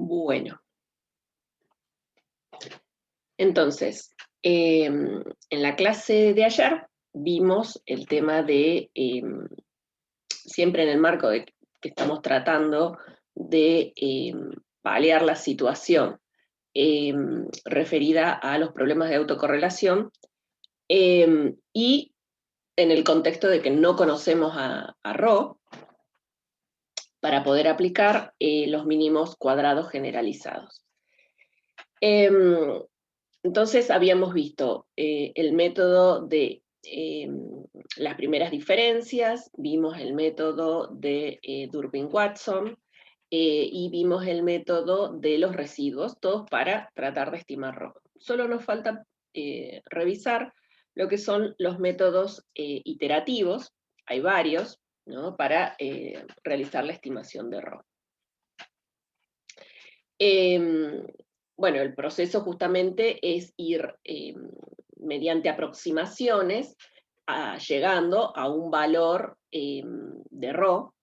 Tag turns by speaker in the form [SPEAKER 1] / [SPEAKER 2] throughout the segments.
[SPEAKER 1] Bueno, entonces, en la clase de ayer vimos el tema de, siempre en el marco de que estamos tratando de paliar la situación referida a los problemas de autocorrelación, y en el contexto de que no conocemos a Rho, para poder aplicar los mínimos cuadrados generalizados. Entonces habíamos visto el método de las primeras diferencias, vimos el método de Durbin-Watson, y vimos el método de los residuos, todos para tratar de estimar Rho. Solo nos falta revisar lo que son los métodos iterativos, hay varios, ¿no?, para realizar la estimación de Rho. Bueno, el proceso justamente es ir mediante aproximaciones llegando a un valor de Rho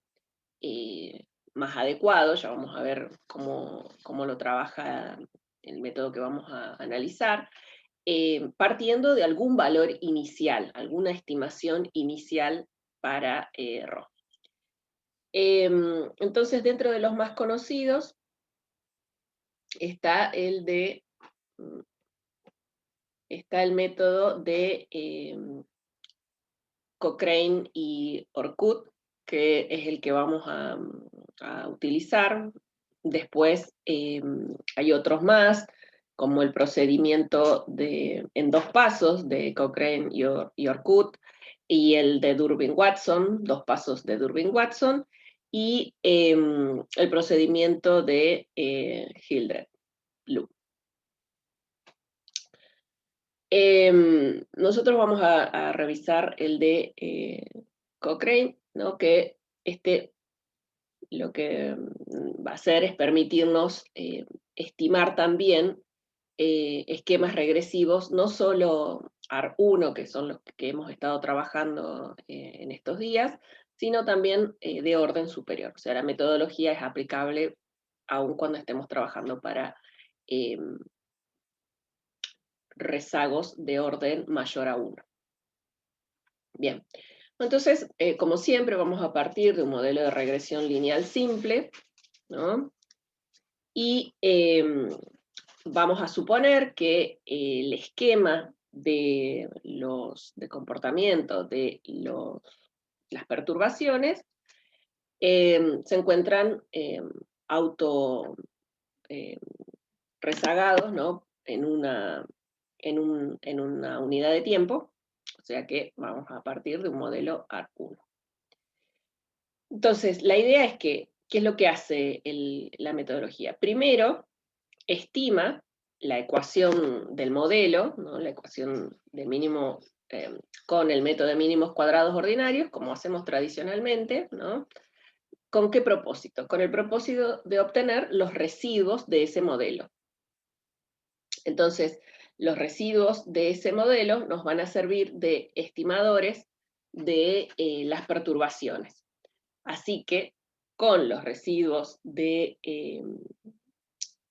[SPEAKER 1] más adecuado. Ya vamos a ver cómo lo trabaja el método que vamos a analizar, partiendo de algún valor inicial, alguna estimación inicial para Rho. Entonces, dentro de los más conocidos está el método de Cochrane y Orkut, que es el que vamos a utilizar. Después hay otros más, como el procedimiento en 2 pasos de Cochrane y Orkut, y el de Durbin-Watson, 2 pasos de Durbin-Watson, y el procedimiento de Hildreth-Loop. Nosotros vamos a revisar el de Cochrane, ¿no?, que lo que va a hacer es permitirnos estimar también esquemas regresivos, no solo AR1, que son los que hemos estado trabajando en estos días, sino también de orden superior. O sea, la metodología es aplicable aun cuando estemos trabajando para rezagos de orden mayor a 1. Bien, entonces, como siempre, vamos a partir de un modelo de regresión lineal simple, ¿no? Y vamos a suponer que el esquema de comportamiento de las perturbaciones se encuentran rezagados, ¿no?, en una unidad de tiempo, o sea que vamos a partir de un modelo AR1. Entonces, la idea es que, ¿qué es lo que hace la metodología? Primero, estima la ecuación del modelo, ¿no?, la ecuación de mínimo con el método de mínimos cuadrados ordinarios, como hacemos tradicionalmente, ¿no? ¿Con qué propósito? Con el propósito de obtener los residuos de ese modelo. Entonces, los residuos de ese modelo nos van a servir de estimadores de las perturbaciones. Así que, con los residuos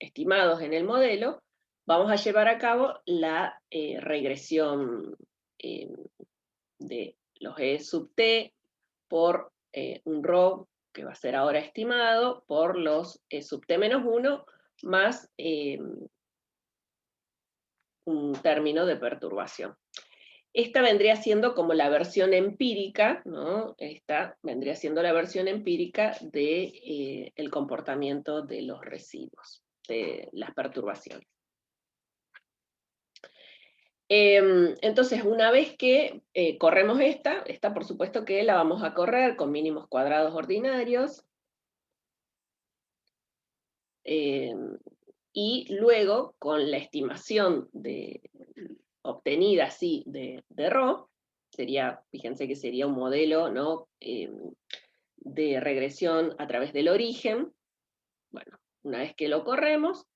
[SPEAKER 1] estimados en el modelo, vamos a llevar a cabo la regresión de los E sub t por un Rho, que va a ser ahora estimado, por los E sub t menos 1, más un término de perturbación. Esta vendría siendo como la versión empírica, ¿no? Esta vendría siendo la versión empírica de el comportamiento de los residuos, de las perturbaciones. Entonces, una vez que corremos esta por supuesto que la vamos a correr con mínimos cuadrados ordinarios, y luego, con la estimación obtenida así de Rho, fíjense que sería un modelo, ¿no?, de regresión a través del origen. Bueno, una vez que lo corremos,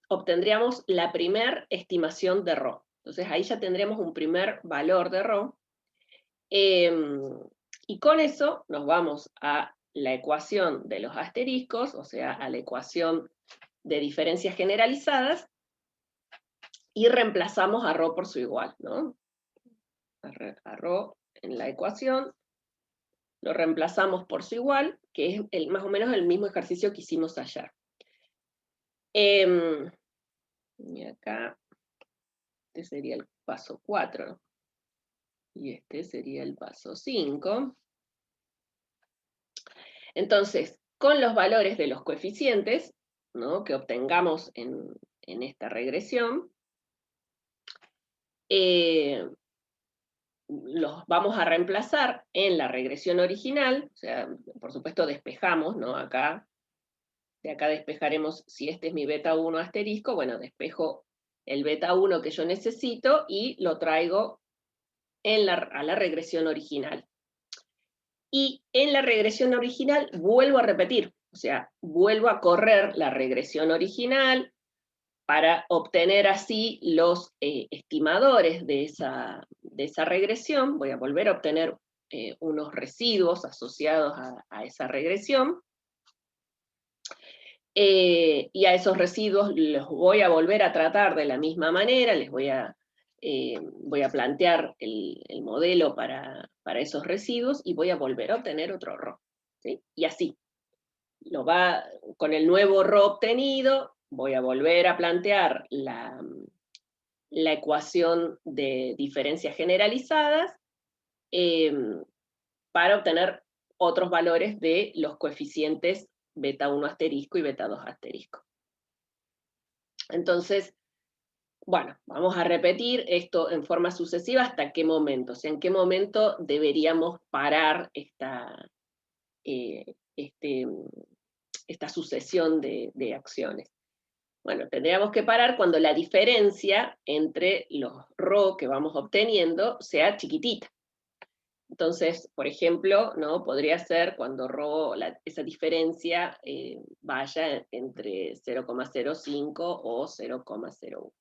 [SPEAKER 1] obtendríamos la primer estimación de Rho. Entonces ahí ya tendremos un primer valor de Rho, y con eso nos vamos a la ecuación de los asteriscos, o sea, a la ecuación de diferencias generalizadas, y reemplazamos a ρ por su igual, ¿no? A ρ en la ecuación, lo reemplazamos por su igual, que es más o menos el mismo ejercicio que hicimos ayer. Y acá, este sería el paso 4, y este sería el paso 5. Entonces, con los valores de los coeficientes, ¿no?, que obtengamos en esta regresión, los vamos a reemplazar en la regresión original, o sea, por supuesto despejamos, ¿no? Acá, de acá despejaremos, si este es mi beta 1 asterisco, bueno, despejo el beta 1 que yo necesito y lo traigo a la regresión original. Y en la regresión original vuelvo a repetir, o sea, vuelvo a correr la regresión original para obtener así los estimadores de esa regresión. Voy a volver a obtener unos residuos asociados a esa regresión. Y a esos residuos los voy a volver a tratar de la misma manera, les voy a plantear el modelo para esos residuos y voy a volver a obtener otro ρ, ¿sí? Y así, con el nuevo ρ obtenido, voy a volver a plantear la ecuación de diferencias generalizadas para obtener otros valores de los coeficientes beta 1 asterisco y beta 2 asterisco. Entonces, bueno, vamos a repetir esto en forma sucesiva hasta qué momento, o sea, en qué momento deberíamos parar esta sucesión de acciones. Bueno, tendríamos que parar cuando la diferencia entre los ρ que vamos obteniendo sea chiquitita. Entonces, por ejemplo, ¿no?, podría ser cuando esa diferencia vaya entre 0,05 o 0,01.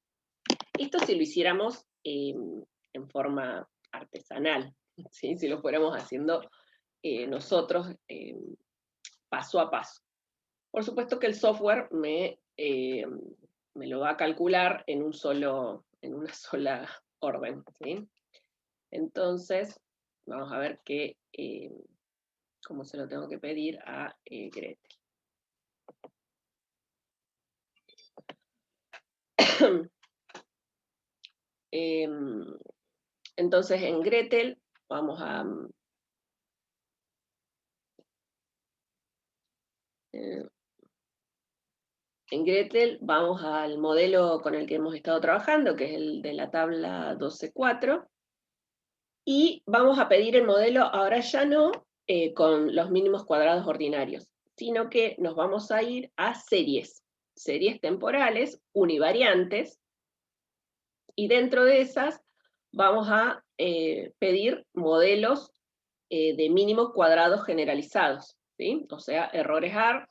[SPEAKER 1] Esto si lo hiciéramos en forma artesanal, ¿sí?, si lo fuéramos haciendo nosotros paso a paso. Por supuesto que el software me lo va a calcular en una sola orden, ¿sí? Entonces, vamos a ver cómo se lo tengo que pedir a Gretel. Entonces, en Gretel vamos a... En Gretel vamos al modelo con el que hemos estado trabajando, que es el de la tabla 12.4, y vamos a pedir el modelo, ahora ya no con los mínimos cuadrados ordinarios, sino que nos vamos a ir a series temporales, univariantes, y dentro de esas vamos a pedir modelos de mínimos cuadrados generalizados, ¿sí? O sea, errores AR,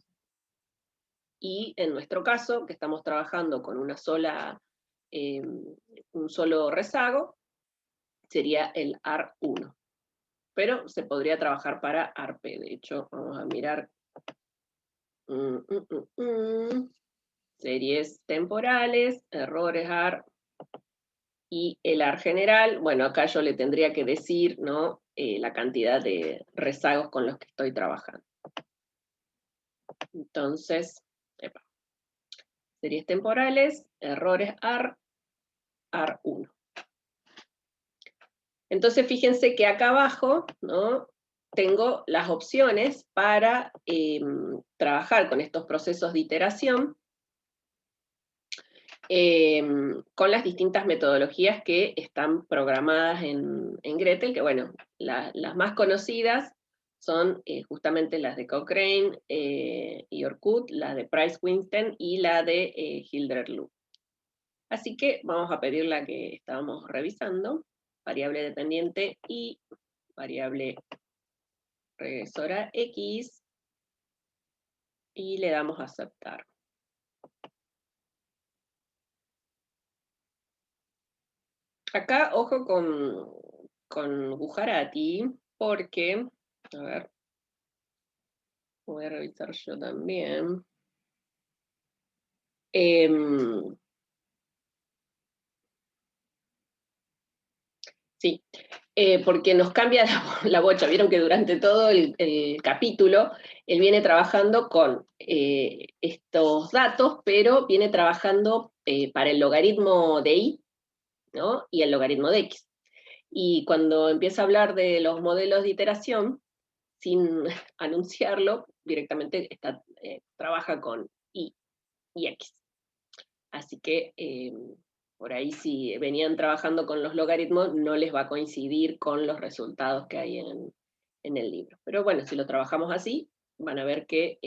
[SPEAKER 1] y en nuestro caso, que estamos trabajando con un solo rezago, sería el AR1. Pero se podría trabajar para ARP, de hecho, vamos a mirar series temporales, errores AR, y el AR general. Bueno, acá yo le tendría que decir, ¿no?, la cantidad de rezagos con los que estoy trabajando. Entonces, series temporales, errores AR, AR1. Entonces fíjense que acá abajo, ¿no?, tengo las opciones para trabajar con estos procesos de iteración con las distintas metodologías que están programadas en Gretel, que bueno, las más conocidas son justamente las de Cochrane y Orkut, la de Price-Weinstein y la de Hildred-Loof. Así que vamos a pedir la que estábamos revisando, variable dependiente y variable regresora X, y le damos a aceptar. Acá, ojo con Gujarati, porque, a ver, voy a revisar yo también. Sí, porque nos cambia la bocha. Vieron que durante todo el capítulo él viene trabajando con estos datos, pero viene trabajando para el logaritmo de y, ¿no? Y el logaritmo de x. Y cuando empieza a hablar de los modelos de iteración, sin anunciarlo, directamente trabaja con y x. Así que por ahí si venían trabajando con los logaritmos, no les va a coincidir con los resultados que hay en el libro. Pero bueno, si lo trabajamos así, van a ver que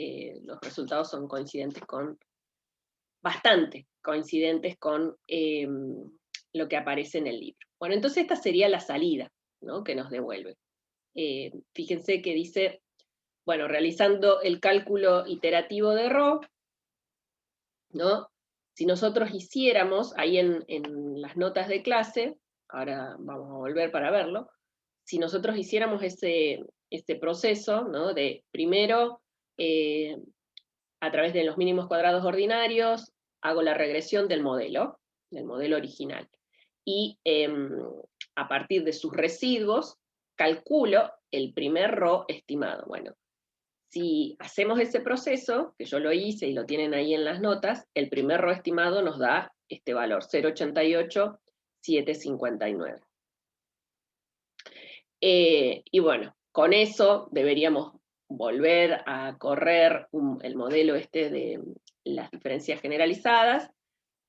[SPEAKER 1] los resultados son coincidentes con, bastante coincidentes con lo que aparece en el libro. Bueno, entonces esta sería la salida, ¿no?, que nos devuelve. Fíjense que dice, bueno, realizando el cálculo iterativo de Rho, ¿no? Si nosotros hiciéramos, ahí en las notas de clase, ahora vamos a volver para verlo, si nosotros hiciéramos ese proceso, ¿no?, de primero, a través de los mínimos cuadrados ordinarios, hago la regresión del modelo original, y a partir de sus residuos, calculo el primer Rho estimado. Bueno, si hacemos ese proceso, que yo lo hice y lo tienen ahí en las notas, el primer Rho estimado nos da este valor, 0,88759. Y bueno, con eso deberíamos volver a correr el modelo de las diferencias generalizadas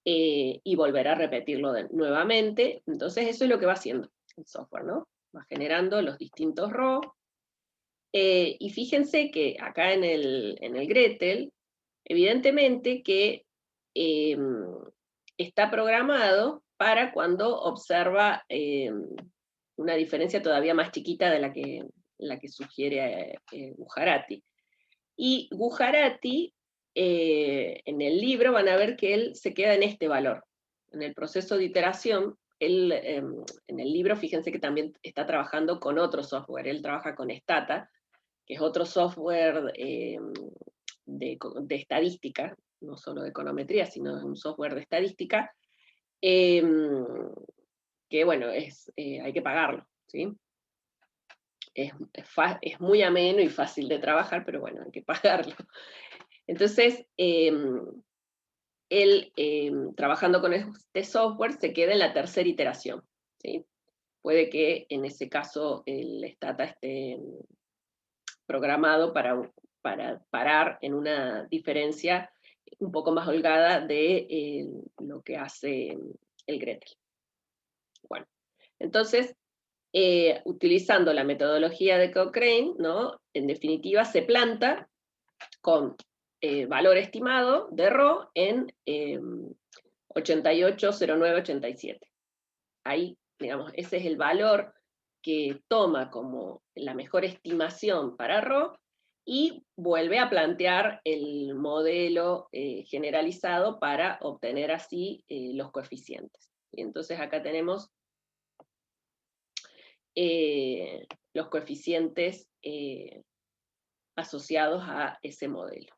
[SPEAKER 1] y volver a repetirlo nuevamente. Entonces eso es lo que va haciendo el software, ¿no? Va generando los distintos Rho. Y fíjense que acá en el Gretel, evidentemente que está programado para cuando observa una diferencia todavía más chiquita de la que sugiere Gujarati. Y Gujarati, en el libro van a ver que él se queda en este valor. En el proceso de iteración, él, en el libro, fíjense que también está trabajando con otro software. Él trabaja con Stata, que es otro software de estadística, no solo de econometría, sino un software de estadística, que bueno, hay que pagarlo, ¿sí? Es muy ameno y fácil de trabajar, pero bueno, hay que pagarlo. Entonces, él, trabajando con este software, se queda en la tercera iteración, ¿sí? Puede que en ese caso el Stata esté programado para parar en una diferencia un poco más holgada de lo que hace el Gretel. Bueno, entonces, utilizando la metodología de Cochrane, ¿no?, en definitiva se planta con valor estimado de Rho en 880987. Ahí, digamos, ese es el valor que toma como la mejor estimación para Rho, y vuelve a plantear el modelo generalizado para obtener así los coeficientes. Y entonces acá tenemos los coeficientes asociados a ese modelo.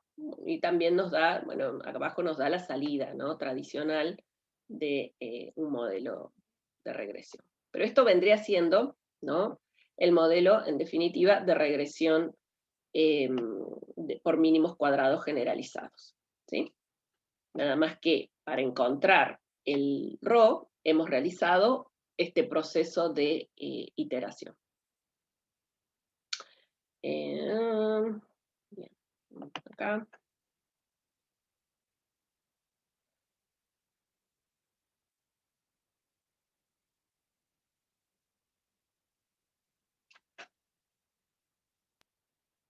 [SPEAKER 1] Y también nos da, bueno, abajo nos da la salida, ¿no?, tradicional de un modelo de regresión. Pero esto vendría siendo, ¿no?, el modelo, en definitiva, de regresión por mínimos cuadrados generalizados, ¿sí? Nada más que para encontrar el Rho hemos realizado este proceso de iteración. Bien, vamos acá.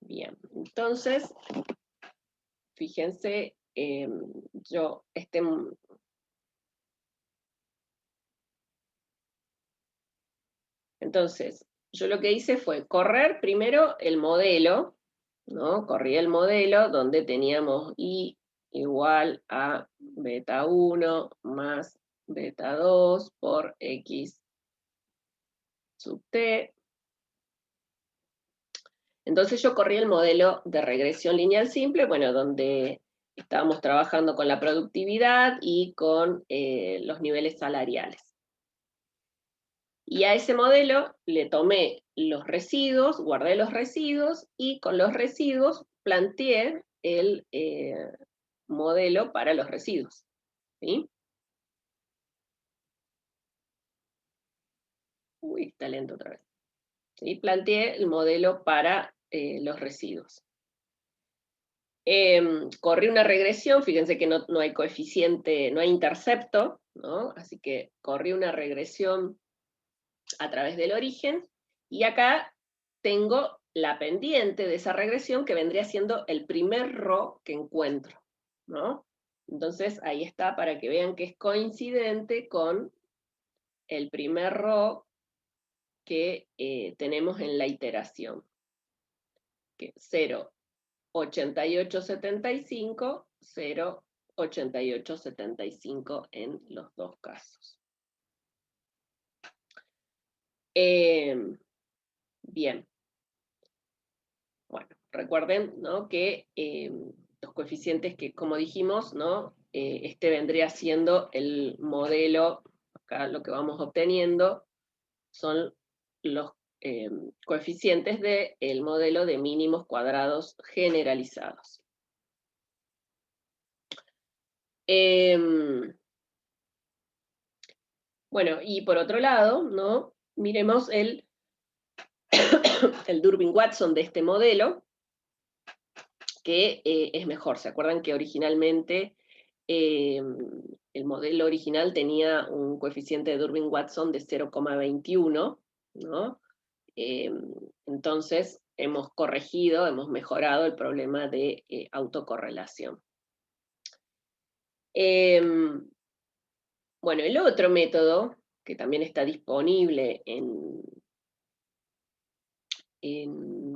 [SPEAKER 1] Bien, entonces, fíjense, entonces, yo lo que hice fue correr primero el modelo, ¿no? Corrí el modelo donde teníamos I igual a beta 1 más beta 2 por X sub T. Entonces yo corrí el modelo de regresión lineal simple, bueno, donde estábamos trabajando con la productividad y con los niveles salariales. Y a ese modelo le tomé los residuos, guardé los residuos, y con los residuos planteé el modelo para los residuos. ¿Sí? Uy, está lento otra vez. ¿Sí? Planteé el modelo para los residuos. Corrí una regresión, fíjense que no hay coeficiente, no hay intercepto, ¿no? Así que corrí una regresión a través del origen, y acá tengo la pendiente de esa regresión que vendría siendo el primer RO que encuentro, ¿no? Entonces ahí está para que vean que es coincidente con el primer RO que tenemos en la iteración, que 0,8875, 0,8875 en los dos casos. Bien. Bueno, recuerden, ¿no?, que los coeficientes que, como dijimos, ¿no?, este vendría siendo el modelo. Acá lo que vamos obteniendo son los coeficientes del modelo de mínimos cuadrados generalizados. Bueno, y por otro lado, ¿no?, miremos el Durbin-Watson de este modelo, que es mejor. ¿Se acuerdan que originalmente el modelo original tenía un coeficiente de Durbin-Watson de 0,21, ¿no? Entonces hemos corregido, hemos mejorado el problema de autocorrelación. Bueno, el otro método, que también está disponible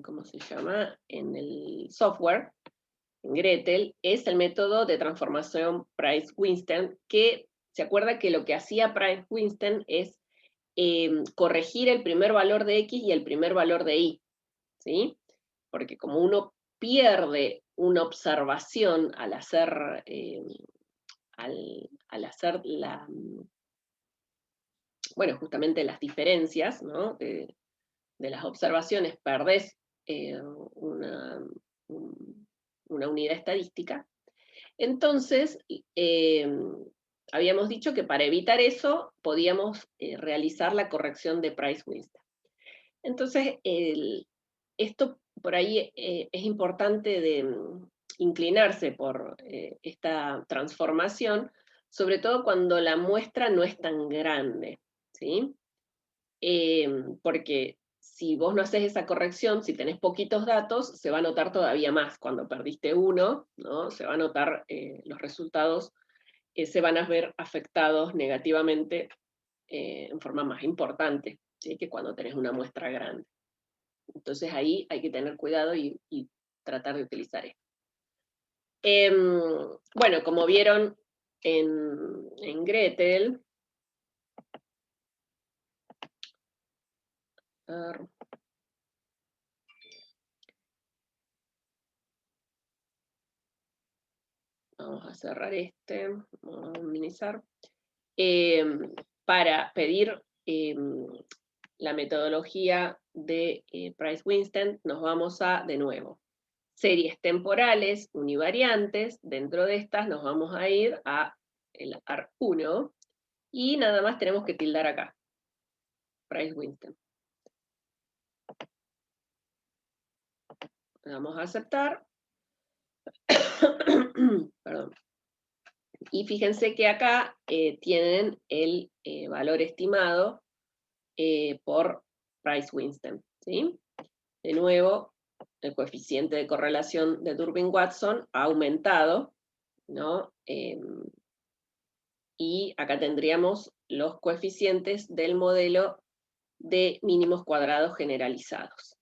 [SPEAKER 1] ¿cómo se llama?, en el software, en Gretel, es el método de transformación Price-Weinstein, que se acuerda que lo que hacía Price-Weinstein es corregir el primer valor de X y el primer valor de Y, ¿sí? Porque como uno pierde una observación al hacer, bueno, justamente las diferencias, ¿no?, de las observaciones, perdés una unidad estadística. Entonces, habíamos dicho que para evitar eso podíamos realizar la corrección de Price-Weinstein. Entonces, esto por ahí es importante de inclinarse por esta transformación, sobre todo cuando la muestra no es tan grande, ¿sí? Porque si vos no haces esa corrección, si tenés poquitos datos, se va a notar todavía más. Cuando perdiste uno, ¿no?, se va a notar, los resultados se van a ver afectados negativamente en forma más importante, ¿sí?, que cuando tenés una muestra grande. Entonces ahí hay que tener cuidado y tratar de utilizar esto. Bueno, como vieron en Gretel, vamos a cerrar vamos a minimizar, para pedir la metodología de Price-Weinstein, nos vamos a, de nuevo, series temporales univariantes. Dentro de estas nos vamos a ir a el AR1, y nada más tenemos que tildar acá, Price-Weinstein. Vamos a aceptar. Perdón. Y fíjense que acá tienen el valor estimado por Price-Weinstein, ¿sí? De nuevo, el coeficiente de correlación de Durbin-Watson ha aumentado, ¿no? Y acá tendríamos los coeficientes del modelo de mínimos cuadrados generalizados.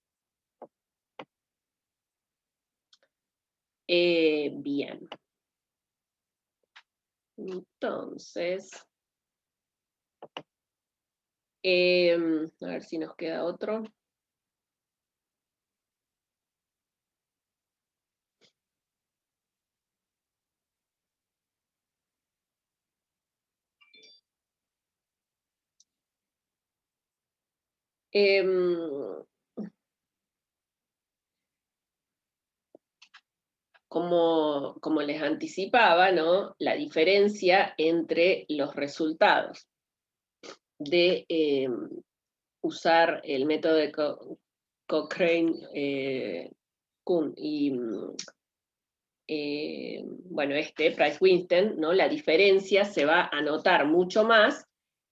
[SPEAKER 1] Bien. Entonces, a ver si nos queda otro. Em, como les anticipaba, ¿no? La diferencia entre los resultados de usar el método de Cochrane-Kuhn y bueno, Price-Winston, ¿no? La diferencia se va a notar mucho más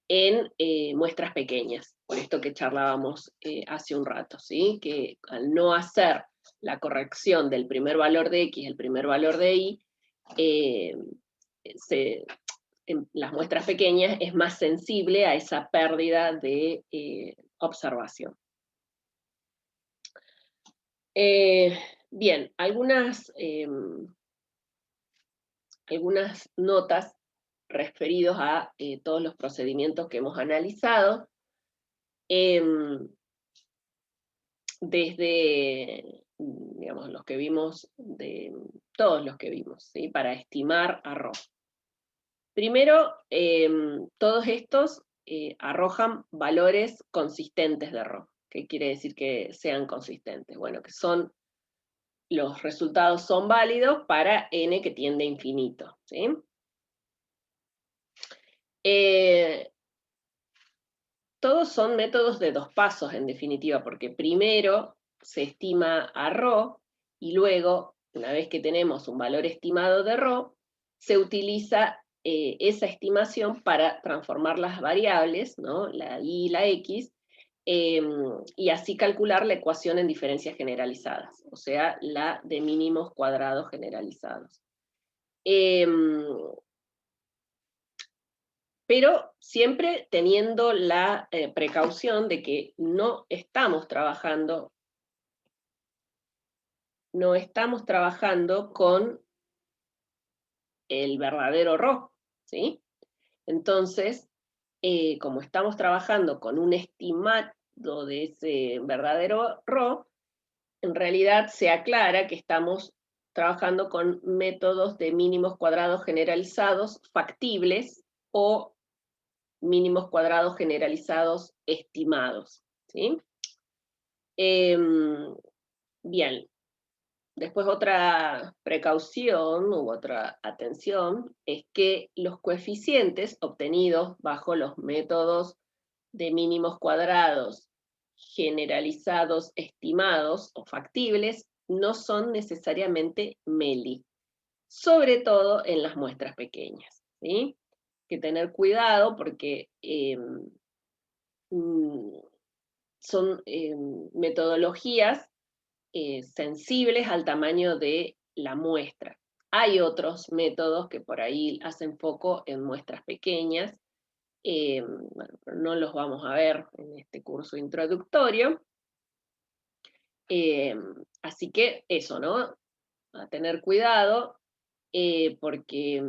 [SPEAKER 1] en muestras pequeñas, por esto que charlábamos hace un rato, ¿sí? Que al no hacer la corrección del primer valor de X, el primer valor de Y, en las muestras pequeñas es más sensible a esa pérdida de observación. Bien, algunas notas referidos a todos los procedimientos que hemos analizado. Desde, digamos, los que vimos, todos los que vimos, ¿sí? Para estimar RO. Primero, todos estos arrojan valores consistentes de RO. ¿Qué quiere decir que sean consistentes? Bueno, que los resultados son válidos para n que tiende a infinito, ¿sí? Todos son métodos de 2 pasos, en definitiva, porque primero se estima a ρ, y luego, una vez que tenemos un valor estimado de ρ, se utiliza esa estimación para transformar las variables, ¿no? La y y la x, y así calcular la ecuación en diferencias generalizadas, o sea, la de mínimos cuadrados generalizados. Pero siempre teniendo la precaución de que no estamos trabajando con el verdadero ρ, ¿sí? Entonces, como estamos trabajando con un estimado de ese verdadero ρ, en realidad se aclara que estamos trabajando con métodos de mínimos cuadrados generalizados factibles o mínimos cuadrados generalizados estimados, ¿sí? Bien, después otra precaución u otra atención es que los coeficientes obtenidos bajo los métodos de mínimos cuadrados generalizados estimados o factibles no son necesariamente MELI, sobre todo en las muestras pequeñas, ¿sí? Hay que tener cuidado porque son metodologías sensibles al tamaño de la muestra. Hay otros métodos que por ahí hacen foco en muestras pequeñas, bueno, pero no los vamos a ver en este curso introductorio. Así que eso, ¿no? A tener cuidado, porque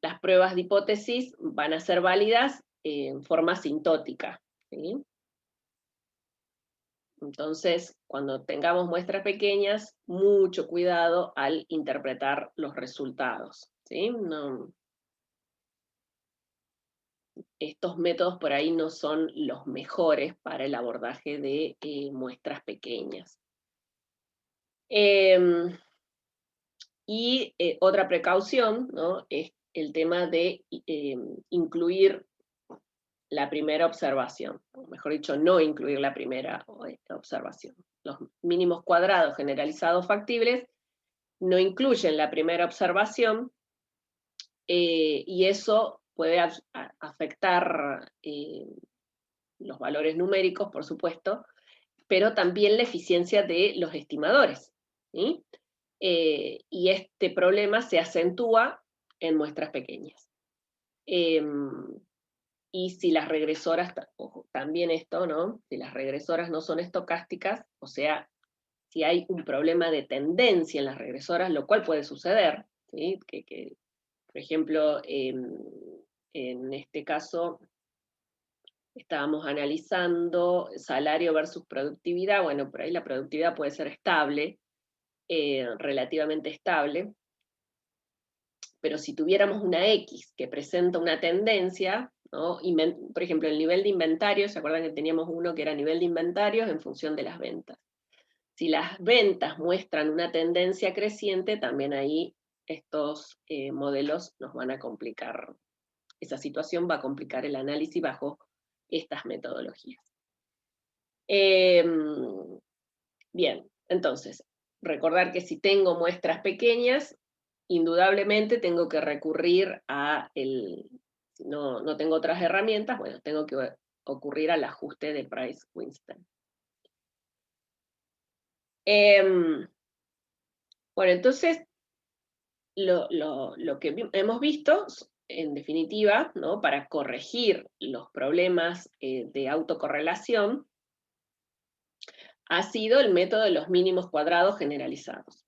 [SPEAKER 1] las pruebas de hipótesis van a ser válidas en forma asintótica, ¿sí? Entonces, cuando tengamos muestras pequeñas, mucho cuidado al interpretar los resultados, ¿sí? No, estos métodos por ahí no son los mejores para el abordaje de muestras pequeñas. Y otra precaución, ¿no? Es el tema de incluir la primera observación, o mejor dicho, no incluir la primera observación. Los mínimos cuadrados generalizados factibles no incluyen la primera observación, y eso puede afectar los valores numéricos, por supuesto, pero también la eficiencia de los estimadores, ¿sí? Y este problema se acentúa en muestras pequeñas. Y si las regresoras, ojo, también esto, ¿no? Si las regresoras no son estocásticas, o sea, si hay un problema de tendencia en las regresoras, lo cual puede suceder, ¿sí? Por ejemplo, en este caso estábamos analizando salario versus productividad. Bueno, por ahí la productividad puede ser estable, relativamente estable, pero si tuviéramos una X que presenta una tendencia, ¿no? Por ejemplo, el nivel de inventario, ¿se acuerdan que teníamos uno que era nivel de inventarios en función de las ventas? Si las ventas muestran una tendencia creciente, también ahí estos modelos nos van a complicar, esa situación va a complicar el análisis bajo estas metodologías. Bien, entonces, recordar que si tengo muestras pequeñas, indudablemente tengo que recurrir si no tengo otras herramientas, bueno, tengo que ocurrir al ajuste de Price-Winston. Bueno, entonces, lo que hemos visto, en definitiva, ¿no? Para corregir los problemas de autocorrelación, ha sido el método de los mínimos cuadrados generalizados.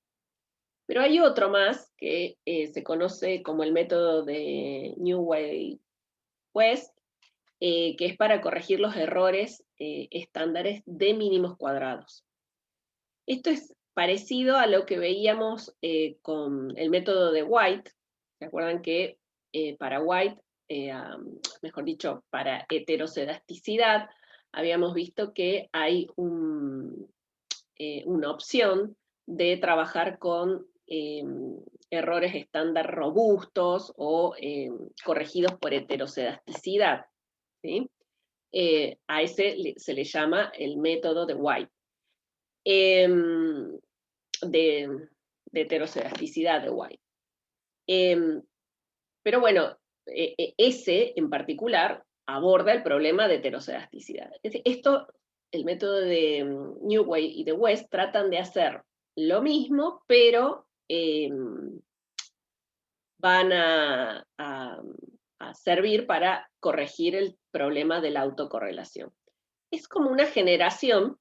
[SPEAKER 1] Pero hay otro más que se conoce como el método de Newway-West, que es para corregir los errores estándares de mínimos cuadrados. Esto es parecido a lo que veíamos con el método de White. ¿Se acuerdan que para White, mejor dicho, para heterocedasticidad, habíamos visto que hay una opción de trabajar con errores estándar robustos o corregidos por heterocedasticidad, ¿sí? A ese se le llama el método de White, de heterocedasticidad de White. Pero bueno, ese en particular aborda el problema de heterocedasticidad. Esto, el método de Newway y de West tratan de hacer lo mismo, pero van a servir para corregir el problema de la autocorrelación. Es como una generalización,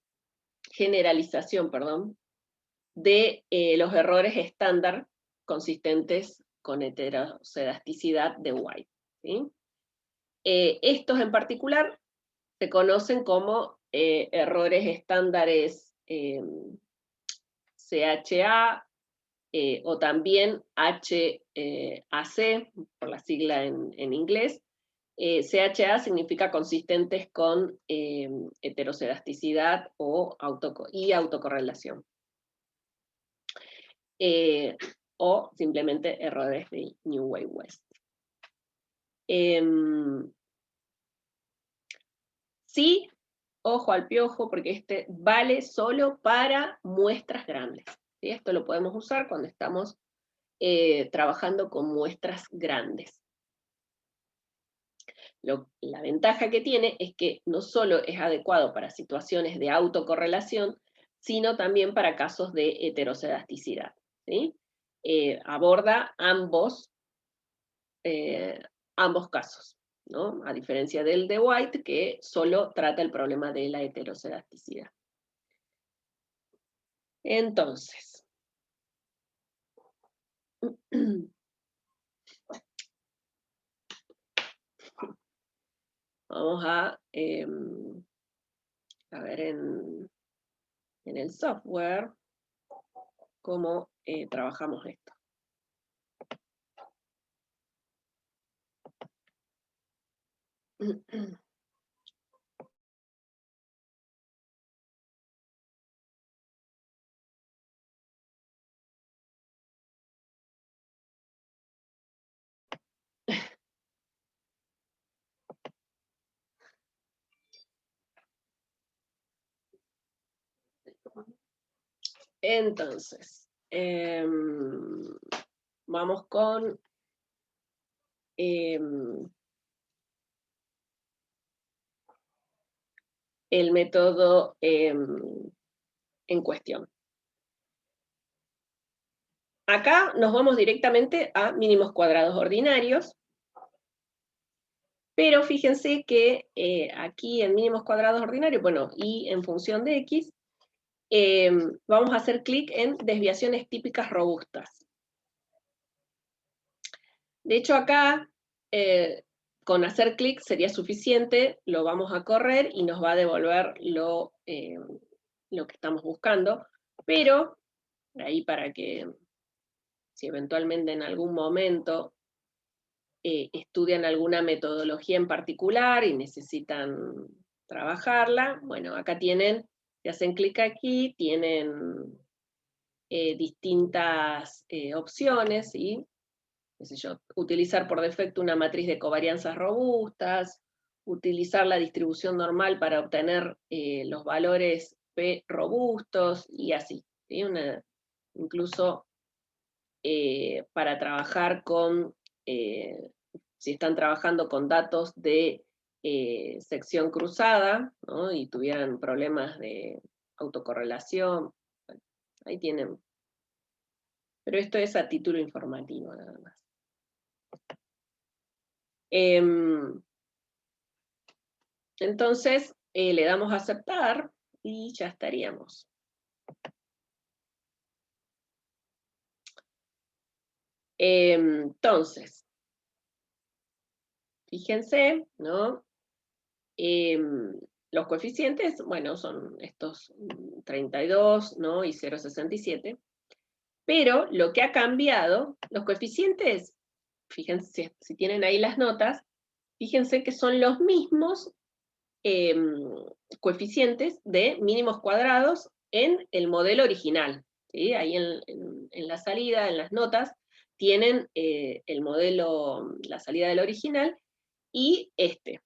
[SPEAKER 1] de los errores estándar consistentes con heterocedasticidad de White, ¿sí? Estos en particular se conocen como errores estándares CHA, o también HAC, por la sigla en inglés. CHA significa consistentes con heterocedasticidad y autocorrelación. O simplemente errores de Newway-West. Sí, ojo al piojo, porque este vale solo para muestras grandes. ¿Sí? Esto lo podemos usar cuando estamos trabajando con muestras grandes. La ventaja que tiene es que no solo es adecuado para situaciones de autocorrelación, sino también para casos de heterocedasticidad, ¿sí? Aborda ambos casos, ¿no? A diferencia del de White, que solo trata el problema de la heterocedasticidad. Entonces, vamos a ver en el software cómo trabajamos esto. Entonces, vamos con el método en cuestión. Acá nos vamos directamente a mínimos cuadrados ordinarios, pero fíjense que aquí en mínimos cuadrados ordinarios, bueno, y en función de x, vamos a hacer clic en desviaciones típicas robustas. De hecho acá, con hacer clic sería suficiente, lo vamos a correr y nos va a devolver lo que estamos buscando, pero ahí para que, si eventualmente en algún momento estudian alguna metodología en particular y necesitan trabajarla, bueno, acá tienen, si hacen clic aquí, tienen distintas opciones, ¿sí? Qué sé yo, utilizar por defecto una matriz de covarianzas robustas, utilizar la distribución normal para obtener los valores P robustos, y así, ¿sí? Incluso para trabajar con, si están trabajando con datos de sección cruzada, ¿no? Y tuvieran problemas de autocorrelación, bueno, ahí tienen. Pero esto es a título informativo nada más. Entonces, le damos a aceptar y ya estaríamos. Entonces, fíjense, ¿no? Los coeficientes, bueno, son estos 32, ¿no? Y 0,67. Pero lo que ha cambiado, los coeficientes, fíjense, si tienen ahí las notas, fíjense que son los mismos coeficientes de mínimos cuadrados en el modelo original. ¿Sí? Ahí en la salida, en las notas, tienen el modelo, la salida del original, y este.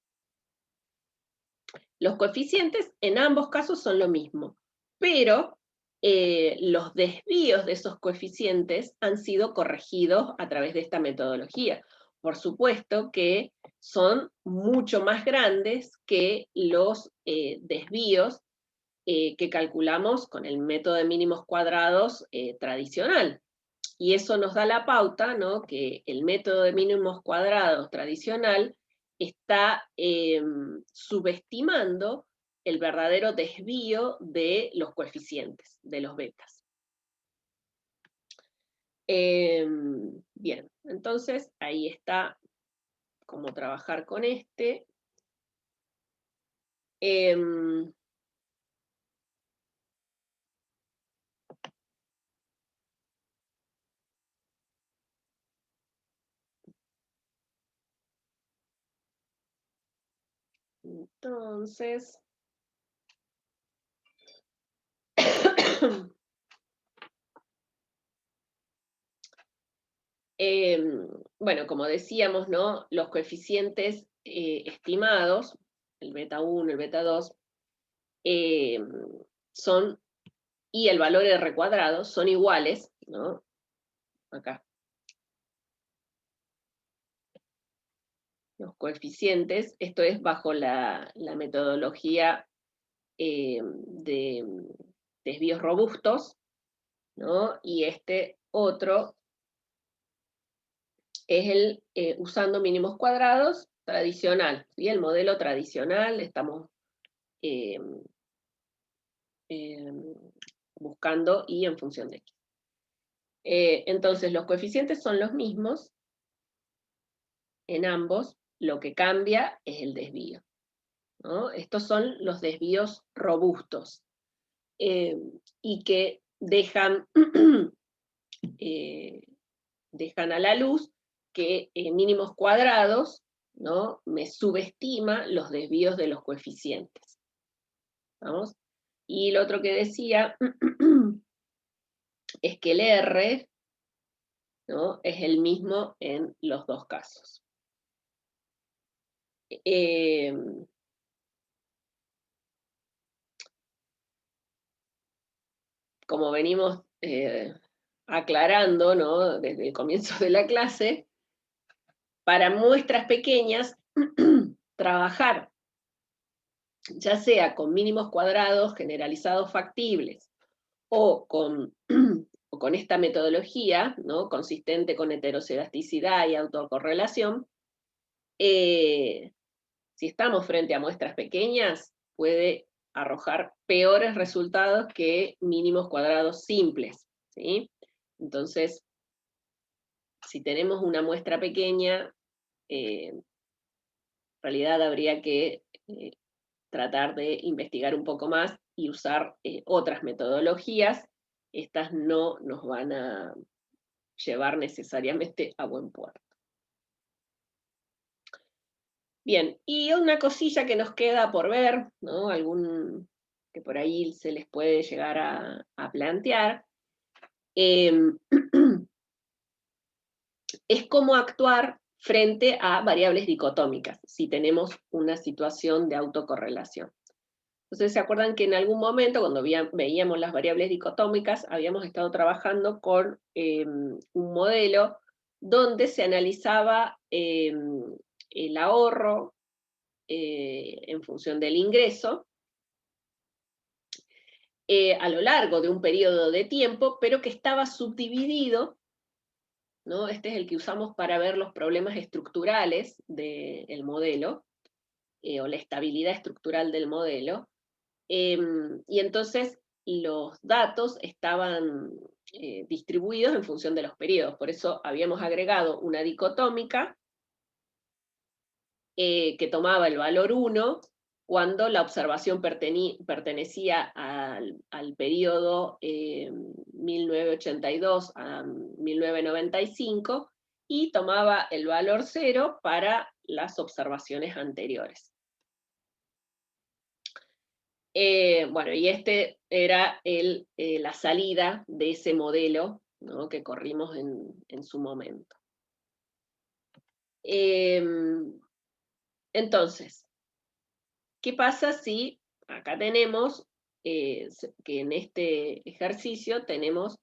[SPEAKER 1] Los coeficientes en ambos casos son lo mismo, pero los desvíos de esos coeficientes han sido corregidos a través de esta metodología. Por supuesto que son mucho más grandes que los desvíos que calculamos con el método de mínimos cuadrados tradicional. Y eso nos da la pauta, ¿no? Que el método de mínimos cuadrados tradicional está subestimando el verdadero desvío de los coeficientes, de los betas. Bien, entonces ahí está cómo trabajar con este. Entonces, bueno, como decíamos, ¿no? Los coeficientes estimados, el beta 1, el beta 2, son, y el valor R cuadrado, son iguales, ¿no? Acá. Los coeficientes, esto es bajo la metodología de desvíos robustos, ¿no? Y este otro es el usando mínimos cuadrados tradicional, ¿sí? El modelo tradicional, estamos buscando y en función de X. Entonces, los coeficientes son los mismos en ambos, lo que cambia es el desvío, ¿no? Estos son los desvíos robustos, y que dejan, dejan a la luz que mínimos cuadrados, ¿no? Me subestima los desvíos de los coeficientes. ¿Vamos? Y lo otro que decía es que el R, ¿no? Es el mismo en los dos casos. Como venimos aclarando, ¿no? Desde el comienzo de la clase, para muestras pequeñas, trabajar ya sea con mínimos cuadrados generalizados factibles o con esta metodología, ¿no? Consistente con heterocedasticidad y autocorrelación, si estamos frente a muestras pequeñas, puede arrojar peores resultados que mínimos cuadrados simples, ¿sí? Entonces, si tenemos una muestra pequeña, en realidad habría que tratar de investigar un poco más y usar otras metodologías. Estas no nos van a llevar necesariamente a buen puerto. Bien, y una cosilla que nos queda por ver, ¿no? Que por ahí se les puede llegar a plantear, es cómo actuar frente a variables dicotómicas, si tenemos una situación de autocorrelación. Entonces, ¿se acuerdan que en algún momento, cuando veíamos las variables dicotómicas, habíamos estado trabajando con un modelo donde se analizaba el ahorro en función del ingreso a lo largo de un periodo de tiempo, pero que estaba subdividido, ¿no? Este es el que usamos para ver los problemas estructurales del modelo, o la estabilidad estructural del modelo. Y entonces los datos estaban distribuidos en función de los periodos. Por eso habíamos agregado una dicotómica que tomaba el valor 1 cuando la observación pertenecía al periodo 1982 a 1995 y tomaba el valor 0 para las observaciones anteriores. Bueno, y este era la salida de ese modelo, ¿no?, que corrimos en su momento. Entonces, ¿qué pasa si acá tenemos que en este ejercicio tenemos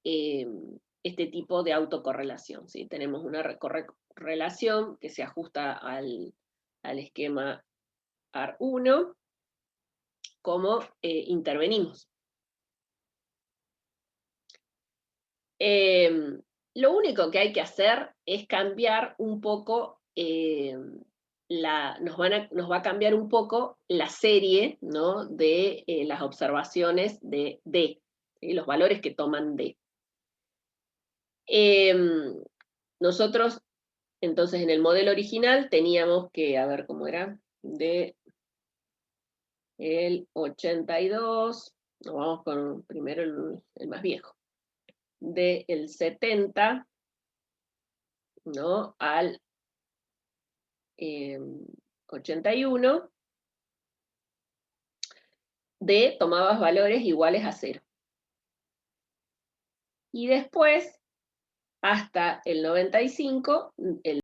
[SPEAKER 1] este tipo de autocorrelación? ¿Sí? Tenemos una relación que se ajusta al esquema AR1, ¿cómo intervenimos? Lo único que hay que hacer es cambiar un poco, nos va a cambiar un poco la serie, ¿no?, de las observaciones de D, ¿sí?, los valores que toman D. Nosotros, entonces, en el modelo original teníamos que, a ver cómo era, de el 82, nos vamos con primero el más viejo, del 70, ¿no?, al 81, D tomabas valores iguales a 0. Y después, hasta el 95, el